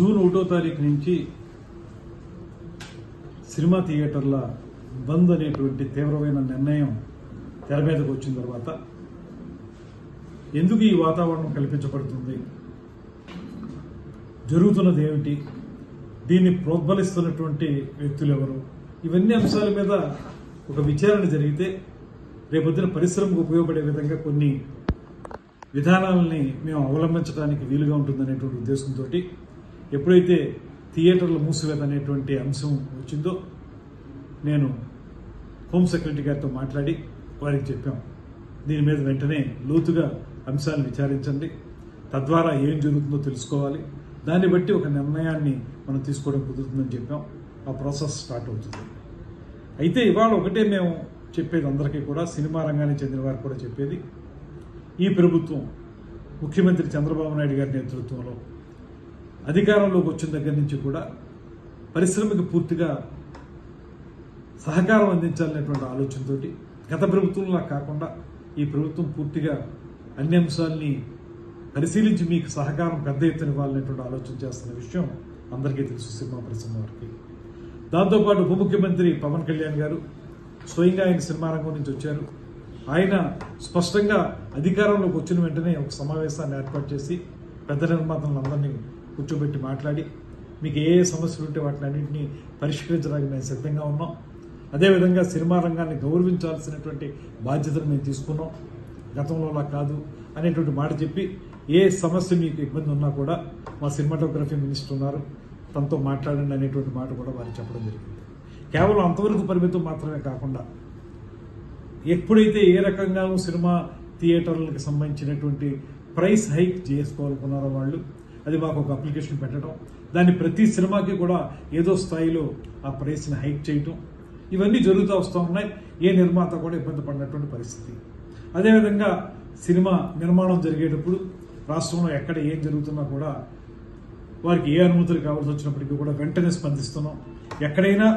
June 1వ తారీఖు నుంచి సినిమా థియేటర్ల బంద్ అనేటువంటి తీవ్రమైన నిర్ణయం తెర మీదకు వచ్చిన తర్వాత ఎందుకు ఈ వాతావరణం కల్పించబడుతుంది, జరుగుతున్నది ఏమిటి, దీన్ని ప్రోద్బలిస్తున్నటువంటి వ్యక్తులు ఎవరు, ఇవన్నీ అంశాల మీద ఒక విచారణ జరిగితే రేపొద్దున పరిశ్రమకు ఉపయోగపడే విధంగా కొన్ని విధానాలని మేము అవలంబించడానికి వీలుగా ఉంటుందనేటువంటి ఉద్దేశంతో ఎప్పుడైతే థియేటర్ల మూసివేత అనేటువంటి అంశం వచ్చిందో నేను హోమ్ సెక్రటరీ గారితో మాట్లాడి వారికి చెప్పాం, దీని మీద వెంటనే లోతుగా అంశాలను విచారించండి, తద్వారా ఏం జరుగుతుందో తెలుసుకోవాలి, దాన్ని బట్టి ఒక నిర్ణయాన్ని మనం తీసుకోవడం కుదురుతుందని చెప్పాం. ఆ ప్రాసెస్ స్టార్ట్ అవుతుంది. అయితే ఇవాళ ఒకటే మేము చెప్పేది అందరికీ కూడా, సినిమా రంగానికి చెందిన వారికి కూడా చెప్పేది, ఈ ప్రభుత్వం ముఖ్యమంత్రి చంద్రబాబు నాయుడు గారి నేతృత్వంలో అధికారంలోకి వచ్చిన దగ్గర నుంచి కూడా పరిశ్రమకు పూర్తిగా సహకారం అందించాలనేటువంటి ఆలోచనతో గత ప్రభుత్వంలా కాకుండా ఈ ప్రభుత్వం పూర్తిగా అన్ని అంశాలని పరిశీలించి మీకు సహకారం పెద్ద ఎత్తున ఇవ్వాలనేటువంటి ఆలోచన చేస్తున్న విషయం అందరికీ తెలుసు సినిమా పరిశ్రమ వారికి. దాంతోపాటు ఉప ముఖ్యమంత్రి పవన్ కళ్యాణ్ గారు స్వయంగా ఆయన సినిమా రంగం నుంచి వచ్చారు. ఆయన స్పష్టంగా అధికారంలోకి వచ్చిన వెంటనే ఒక సమావేశాన్ని ఏర్పాటు చేసి పెద్ద నిర్మాతలందరినీ కూర్చోబెట్టి మాట్లాడి మీకు ఏ సమస్యలు ఉంటే వాటిని అన్నింటినీ పరిష్కరించడానికి మేము సిద్ధంగా ఉన్నాం, అదేవిధంగా సినిమా రంగాన్ని గౌరవించాల్సినటువంటి బాధ్యతను మేము తీసుకున్నాం, గతంలోలా కాదు అనేటువంటి మాట చెప్పి ఏ సమస్య మీకు ఇబ్బంది ఉన్నా కూడా మా సినిమాటోగ్రఫీ మినిస్టర్ ఉన్నారు, తనతో మాట్లాడండి అనేటువంటి మాట కూడా వారికి చెప్పడం జరిగింది. కేవలం అంతవరకు పరిమితం మాత్రమే కాకుండా ఎప్పుడైతే ఏ రకంగానూ సినిమా థియేటర్లకు సంబంధించినటువంటి ప్రైస్ హైక్ చేసుకోవాలనుకున్నారో వాళ్ళు, అది మాకు ఒక అప్లికేషన్ పెట్టడం, దాన్ని ప్రతి సినిమాకి కూడా ఏదో స్థాయిలో ఆ ప్రైస్ని హైక్ చేయటం, ఇవన్నీ జరుగుతూ వస్తూ ఉన్నాయి. ఏ నిర్మాత కూడా ఇబ్బంది పడినటువంటి పరిస్థితి. అదేవిధంగా సినిమా నిర్మాణం జరిగేటప్పుడు రాష్ట్రంలో ఎక్కడ ఏం జరుగుతున్నా కూడా వారికి ఏ అనుమతులు కావాల్సి వచ్చినప్పటికీ కూడా వెంటనే స్పందిస్తున్నాం. ఎక్కడైనా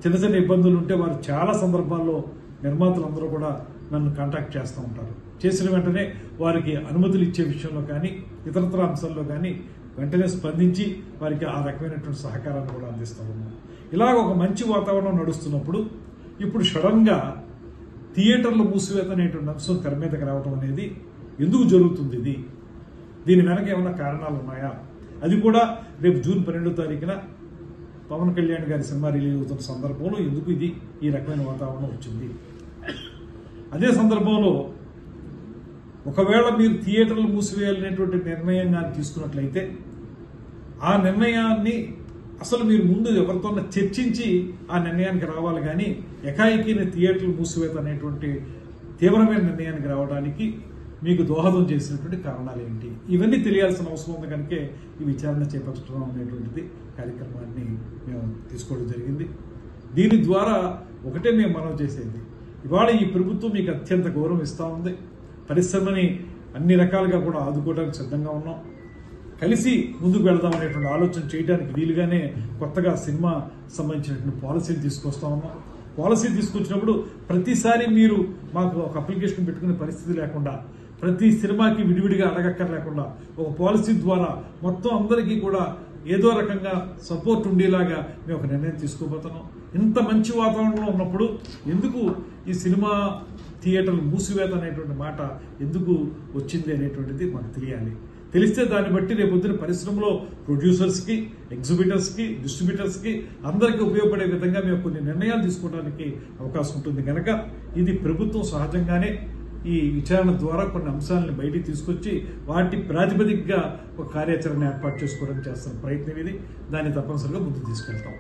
చిన్న చిన్న ఇబ్బందులు ఉంటే వారు చాలా సందర్భాల్లో నిర్మాతలందరూ కూడా నన్ను కాంటాక్ట్ చేస్తూ ఉంటారు. చేసిన వెంటనే వారికి అనుమతులు ఇచ్చే విషయంలో కానీ ఇతరత్ర అంశాల్లో కానీ వెంటనే స్పందించి వారికి ఆ రకమైనటువంటి సహకారాన్ని కూడా అందిస్తూ ఉన్నాం. ఇలాగ ఒక మంచి వాతావరణం నడుస్తున్నప్పుడు ఇప్పుడు సడన్గా థియేటర్ల మూసివేత అనేటువంటి అంశం తెర మీదకి రావడం అనేది ఎందుకు జరుగుతుంది, దీని వెనక ఏమైనా కారణాలు ఉన్నాయా, అది కూడా రేపు జూన్ 12వ తారీఖున పవన్ కళ్యాణ్ గారి సినిమా రిలీజ్ అవుతున్న సందర్భంలో ఎందుకు ఈ రకమైన వాతావరణం వచ్చింది. అదే సందర్భంలో ఒకవేళ మీరు థియేటర్లు మూసివేయాలనేటువంటి నిర్ణయంగా తీసుకున్నట్లయితే ఆ నిర్ణయాన్ని అసలు మీరు ముందు ఎవరితో చర్చించి ఆ నిర్ణయానికి రావాలి, కానీ ఎకాయికీని థియేటర్లు మూసివేత అనేటువంటి తీవ్రమైన నిర్ణయానికి రావడానికి మీకు దోహదం చేసినటువంటి కారణాలు ఏంటి, ఇవన్నీ తెలియాల్సిన అవసరం ఉంది. కనుక ఈ విచారణ చేపట్టడం అనేటువంటిది కార్యక్రమాన్ని మేము తీసుకోవడం జరిగింది. దీని ద్వారా ఒకటే మేము మనం చేసేది, ఇవాళ ఈ ప్రభుత్వం మీకు అత్యంత గౌరవం ఇస్తూ ఉంది, పరిశ్రమని అన్ని రకాలుగా కూడా ఆదుకోవడానికి సిద్ధంగా ఉన్నాం, కలిసి ముందుకు వెళదాం అనేటువంటి ఆలోచన చేయడానికి వీలుగానే కొత్తగా సినిమా సంబంధించినటువంటి పాలసీని తీసుకొస్తా ఉన్నాం. పాలసీ తీసుకొచ్చినప్పుడు ప్రతిసారి మీరు మాకు ఒక అప్లికేషన్ పెట్టుకునే పరిస్థితి లేకుండా, ప్రతి సినిమాకి విడివిడిగా అడగక్కర్లేకుండా ఒక పాలసీ ద్వారా మొత్తం అందరికీ కూడా ఏదో రకంగా సపోర్ట్ ఉండేలాగా మేము ఒక నిర్ణయం తీసుకోబోతున్నాం. ఇంత మంచి వాతావరణంలో ఉన్నప్పుడు ఎందుకు ఈ సినిమా థియేటర్లు మూసివేత అనేటువంటి మాట ఎందుకు వచ్చింది అనేటువంటిది మాకు తెలియాలి. తెలిస్తే దాన్ని బట్టి రేపొద్దున పరిశ్రమలో ప్రొడ్యూసర్స్కి, ఎగ్జిబిటర్స్కి, డిస్ట్రిబ్యూటర్స్కి అందరికీ ఉపయోగపడే విధంగా మేము కొన్ని నిర్ణయాలు తీసుకోవడానికి అవకాశం ఉంటుంది. కనుక ఇది ప్రభుత్వం సహజంగానే ఈ విచారణ ద్వారా కొన్ని అంశాలను బయటికి తీసుకొచ్చి వాటి ప్రాతిపదికగా ఒక కార్యాచరణ ఏర్పాటు చేసుకోవడానికి చేస్తున్న ప్రయత్నం ఇది. దాన్ని తప్పనిసరిగా ముందుకు తీసుకెళ్తాం.